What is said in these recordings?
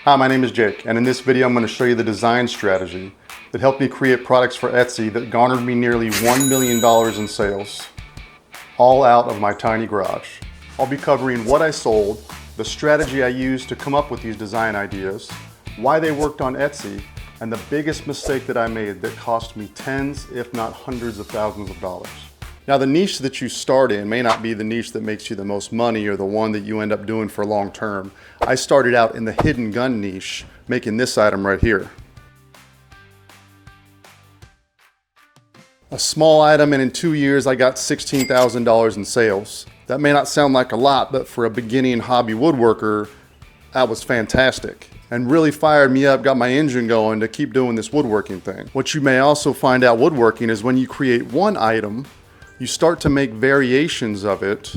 Hi, my name is Jake, and in this video I'm going to show you the design strategy that helped me create products for Etsy that garnered me nearly $1 million in sales, all out of my tiny garage. I'll be covering what I sold, the strategy I used to come up with these design ideas, why they worked on Etsy, and the biggest mistake that I made that cost me tens, if not hundreds of thousands of dollars. Now, the niche that you start in may not be the niche that makes you the most money or the one that you end up doing for long term. I started out in the hidden gun niche, making this item right here. A small item, and in 2 years I got $16,000 in sales. That may not sound like a lot, but for a beginning hobby woodworker, that was fantastic and really fired me up, got my engine going to keep doing this woodworking thing. What you may also find out woodworking is when you create one item, you start to make variations of it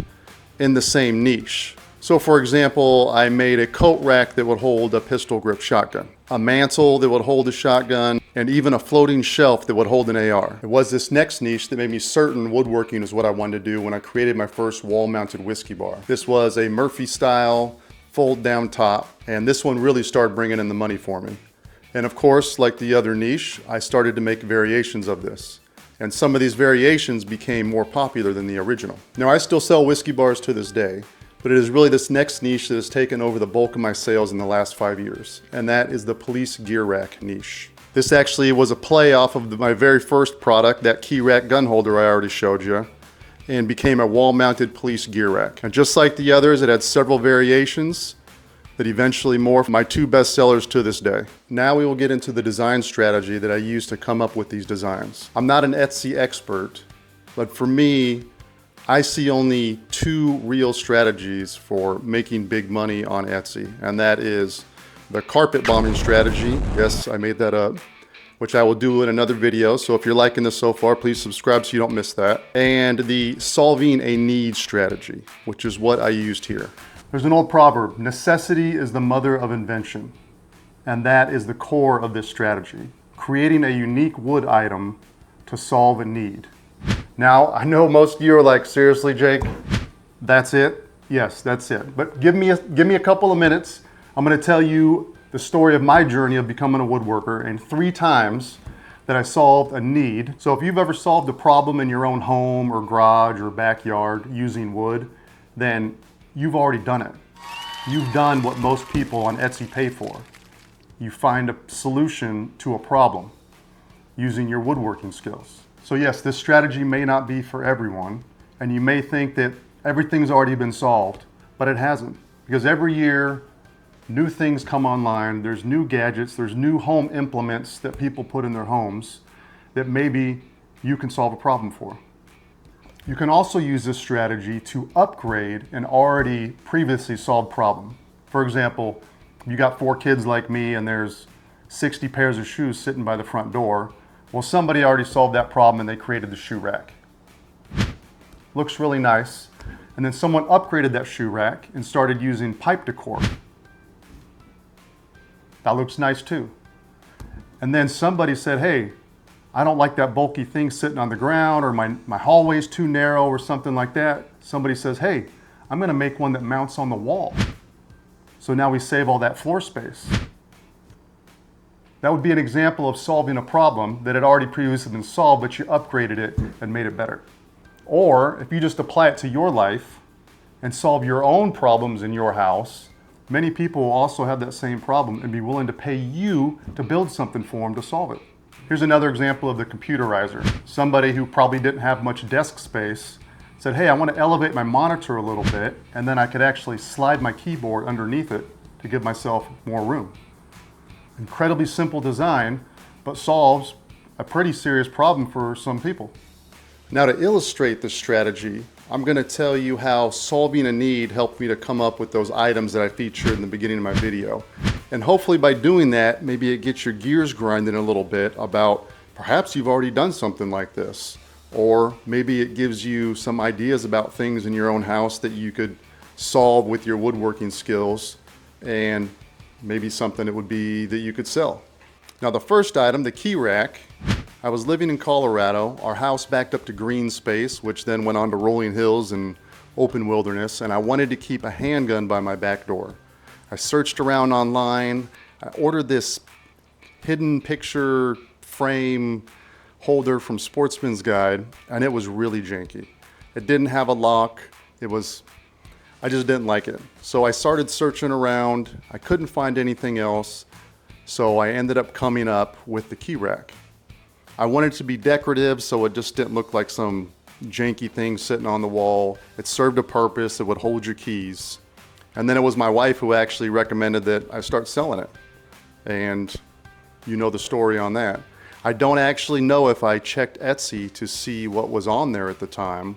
in the same niche. So for example, I made a coat rack that would hold a pistol grip shotgun, a mantle that would hold a shotgun, and even a floating shelf that would hold an AR. It was this next niche that made me certain woodworking is what I wanted to do when I created my first wall-mounted whiskey bar. This was a Murphy style, fold down top, and this one really started bringing in the money for me. And of course, like the other niche, I started to make variations of this. And some of these variations became more popular than the original. Now, I still sell whiskey bars to this day, but it is really this next niche that has taken over the bulk of my sales in the last 5 years, and that is the police gear rack niche. This actually was a play off of my very first product, that key rack gun holder I already showed you, and became a wall-mounted police gear rack. And just like the others, it had several variations that eventually morphed my two best sellers to this day. Now we will get into the design strategy that I used to come up with these designs. I'm not an Etsy expert, but for me, I see only two real strategies for making big money on Etsy, and that is the carpet bombing strategy. Yes, I made that up, which I will do in another video. So if you're liking this so far, please subscribe so you don't miss that. And the solving a need strategy, which is what I used here. There's an old proverb, necessity is the mother of invention. And that is the core of this strategy, creating a unique wood item to solve a need. Now, I know most of you are like, seriously, Jake, that's it? Yes, that's it. But give me a couple of minutes. I'm gonna tell you the story of my journey of becoming a woodworker and 3 times that I solved a need. So if you've ever solved a problem in your own home or garage or backyard using wood, then you've already done it. You've done what most people on Etsy pay for. You find a solution to a problem using your woodworking skills. So yes, this strategy may not be for everyone, and you may think that everything's already been solved, but it hasn't. Because every year, new things come online, there's new gadgets, there's new home implements that people put in their homes that maybe you can solve a problem for. You can also use this strategy to upgrade an already previously solved problem. For example, you got 4 kids like me and there's 60 pairs of shoes sitting by the front door. Well, somebody already solved that problem and they created the shoe rack. Looks really nice. And then someone upgraded that shoe rack and started using pipe decor. That looks nice too. And then somebody said, hey, I don't like that bulky thing sitting on the ground, or my hallway's too narrow or something like that. Somebody says, hey, I'm gonna make one that mounts on the wall. So now we save all that floor space. That would be an example of solving a problem that had already previously been solved, but you upgraded it and made it better. Or if you just apply it to your life and solve your own problems in your house, many people will also have that same problem and be willing to pay you to build something for them to solve it. Here's another example of the computerizer. Somebody who probably didn't have much desk space said, hey, I want to elevate my monitor a little bit, and then I could actually slide my keyboard underneath it to give myself more room. Incredibly simple design, but solves a pretty serious problem for some people. Now, to illustrate this strategy, I'm going to tell you how solving a need helped me to come up with those items that I featured in the beginning of my video. And hopefully by doing that, maybe it gets your gears grinding a little bit about perhaps you've already done something like this. Or maybe it gives you some ideas about things in your own house that you could solve with your woodworking skills, and maybe something that would be that you could sell. Now, the first item, the key rack, I was living in Colorado. Our house backed up to green space, which then went on to rolling hills and open wilderness, and I wanted to keep a handgun by my back door. I searched around online. I ordered this hidden picture frame holder from Sportsman's Guide, and it was really janky. It didn't have a lock. I just didn't like it. So I started searching around. I couldn't find anything else. So I ended up coming up with the key rack. I wanted it to be decorative, so it just didn't look like some janky thing sitting on the wall. It served a purpose. It would hold your keys. And then it was my wife who actually recommended that I start selling it. And you know the story on that. I don't actually know if I checked Etsy to see what was on there at the time.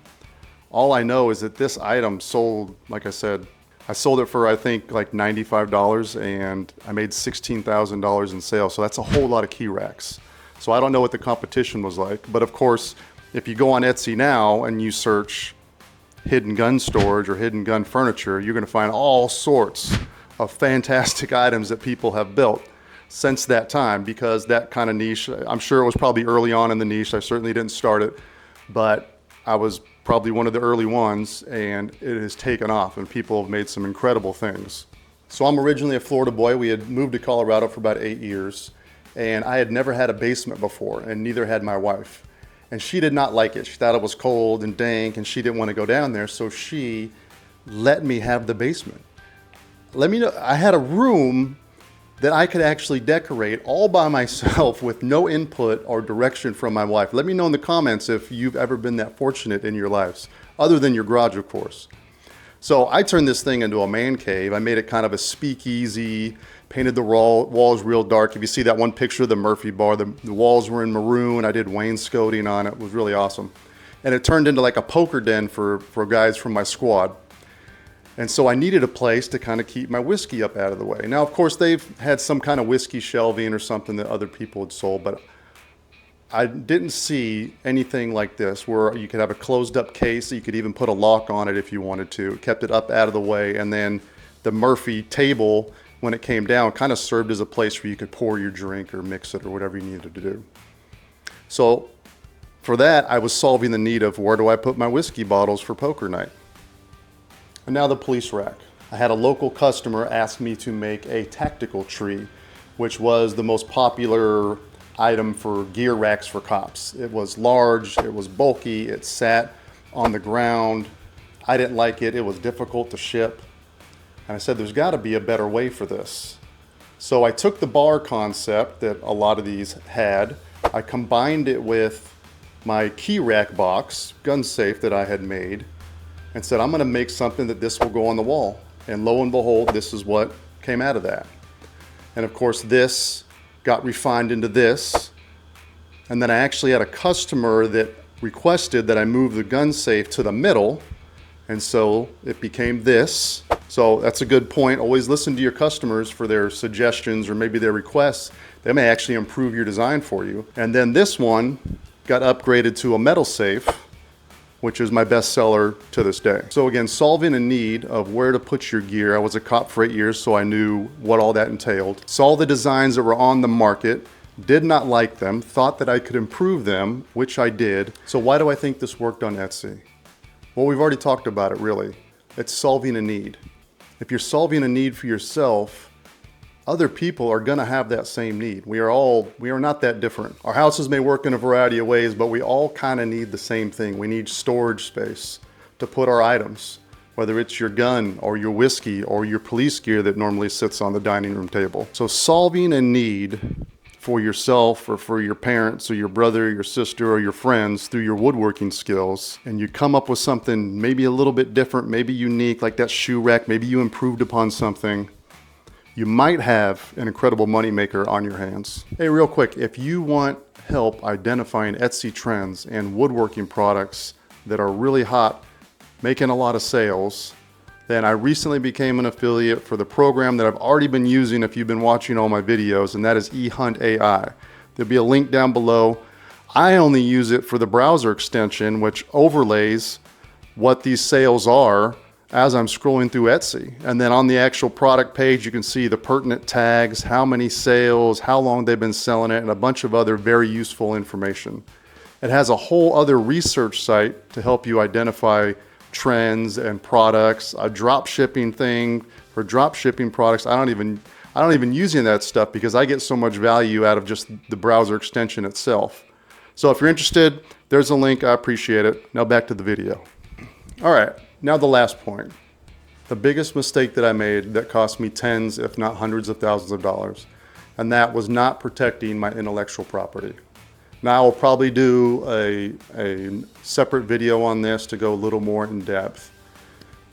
All I know is that this item sold, like I said, I sold it for I think like $95 and I made $16,000 in sales. So that's a whole lot of key racks. So I don't know what the competition was like. But of course, if you go on Etsy now and you search hidden gun storage or hidden gun furniture, you're going to find all sorts of fantastic items that people have built since that time, because that kind of niche, I'm sure it was probably early on in the niche. I certainly didn't start it, but I was probably one of the early ones, and it has taken off and people have made some incredible things. So I'm originally a Florida boy. We had moved to Colorado for about 8 years, and I had never had a basement before, and neither had my wife. And she did not like it. She thought it was cold and dank and she didn't want to go down there, so she let me have the basement. Let me know, I had a room that I could actually decorate all by myself with no input or direction from my wife. Let me know in the comments if you've ever been that fortunate in your lives, other than your garage, of course. So I turned this thing into a man cave. I made it kind of a speakeasy, painted the walls real dark. If you see that one picture of the Murphy bar, the walls were in maroon. I did wainscoting on it. It was really awesome. And it turned into like a poker den for guys from my squad. And so I needed a place to kind of keep my whiskey up out of the way. Now, of course, they've had some kind of whiskey shelving or something that other people had sold, but I didn't see anything like this where you could have a closed up case. You could even put a lock on it if you wanted to. It kept it up out of the way. And then the Murphy table, when it came down, kind of served as a place where you could pour your drink or mix it or whatever you needed to do. So for that, I was solving the need of where do I put my whiskey bottles for poker night? And now the police rack. I had a local customer ask me to make a tactical tree, which was the most popular item for gear racks for cops. It was large, it was bulky, it sat on the ground. I didn't like it, it was difficult to ship. And I said, there's gotta be a better way for this. So I took the bar concept that a lot of these had, I combined it with my key rack box, gun safe that I had made, and said, I'm gonna make something that this will go on the wall. And lo and behold, this is what came out of that. And of course, this got refined into this. And then I actually had a customer that requested that I move the gun safe to the middle. And so it became this. So that's a good point. Always listen to your customers for their suggestions or maybe their requests. They may actually improve your design for you. And then this one got upgraded to a metal safe, which is my best seller to this day. So again, solving a need of where to put your gear. I was a cop for 8 years, so I knew what all that entailed. Saw the designs that were on the market, did not like them, thought that I could improve them, which I did. So why do I think this worked on Etsy? Well, we've already talked about it really. It's solving a need. If you're solving a need for yourself, other people are gonna have that same need. We are not that different. Our houses may work in a variety of ways, but we all kind of need the same thing. We need storage space to put our items, whether it's your gun or your whiskey or your police gear that normally sits on the dining room table. So solving a need for yourself or for your parents or your brother, your sister, or your friends through your woodworking skills, and you come up with something maybe a little bit different, maybe unique, like that shoe rack, maybe you improved upon something, you might have an incredible moneymaker on your hands. Hey, real quick, if you want help identifying Etsy trends and woodworking products that are really hot, making a lot of sales, then I recently became an affiliate for the program that I've already been using if you've been watching all my videos, and that is eHunt AI. There'll be a link down below. I only use it for the browser extension, which overlays what these sales are as I'm scrolling through Etsy. And then on the actual product page, you can see the pertinent tags, how many sales, how long they've been selling it, and a bunch of other very useful information. It has a whole other research site to help you identify trends and products, a drop shipping thing For drop shipping products, I don't even use any of that stuff because I get so much value out of just the browser extension itself. So if you're interested, there's a link. I appreciate it. Now back to the video. All right, now the last point. The biggest mistake that I made that cost me tens, if not hundreds of thousands of dollars, and that was not protecting my intellectual property. Now I will probably do a separate video on this to go a little more in depth.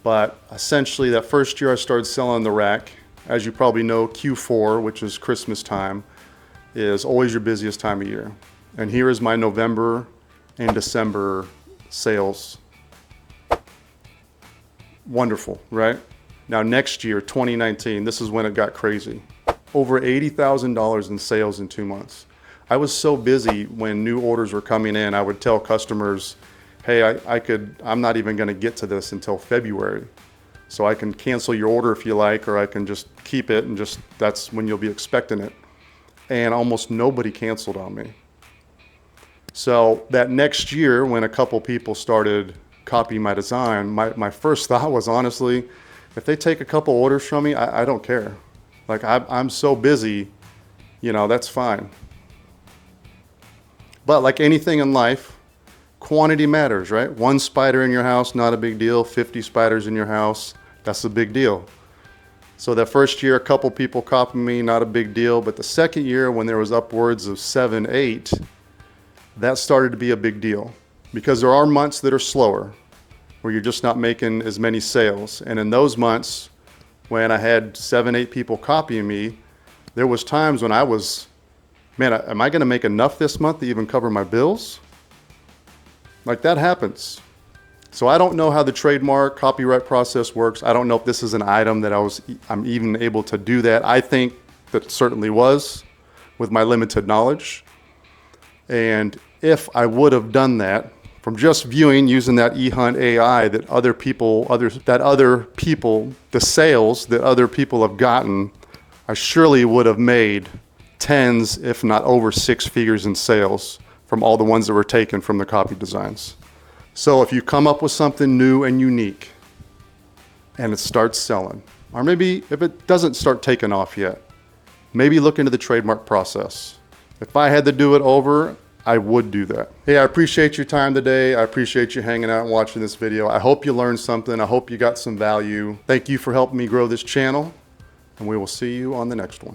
But essentially that first year I started selling the rack. As you probably know, Q4, which is Christmas time, is always your busiest time of year. And here is my November and December sales. Wonderful, right? Now next year, 2019, this is when it got crazy. Over $80,000 in sales in 2 months. I was so busy when new orders were coming in, I would tell customers, hey, I'm not even gonna get to this until February. So I can cancel your order if you like, or I can just keep it and that's when you'll be expecting it. And almost nobody canceled on me. So that next year, when a couple people started copying my design, my first thought was, honestly, if they take a couple orders from me, I don't care. Like I'm so busy, that's fine. But like anything in life, quantity matters, right? 1 spider in your house, not a big deal. 50 spiders in your house, that's a big deal. So that first year, a couple people copied me, not a big deal. But the second year, when there was upwards of 7, 8, that started to be a big deal. Because there are months that are slower, where you're just not making as many sales. And in those months, when I had 7, 8 people copying me, there was times when I was, man, am I gonna make enough this month to even cover my bills? Like that happens. So I don't know how the trademark copyright process works. I don't know if this is an item that I'm even able to do that. I think that certainly was with my limited knowledge. And if I would have done that from just viewing using that eHunt AI the sales that other people have gotten, I surely would have made tens, if not over 6 figures in sales from all the ones that were taken from the copy designs. So if you come up with something new and unique and it starts selling, or maybe if it doesn't start taking off yet, maybe look into the trademark process. If I had to do it over, I would do that. Hey, I appreciate your time today. I appreciate you hanging out and watching this video. I hope you learned something. I hope you got some value. Thank you for helping me grow this channel, and we will see you on the next one.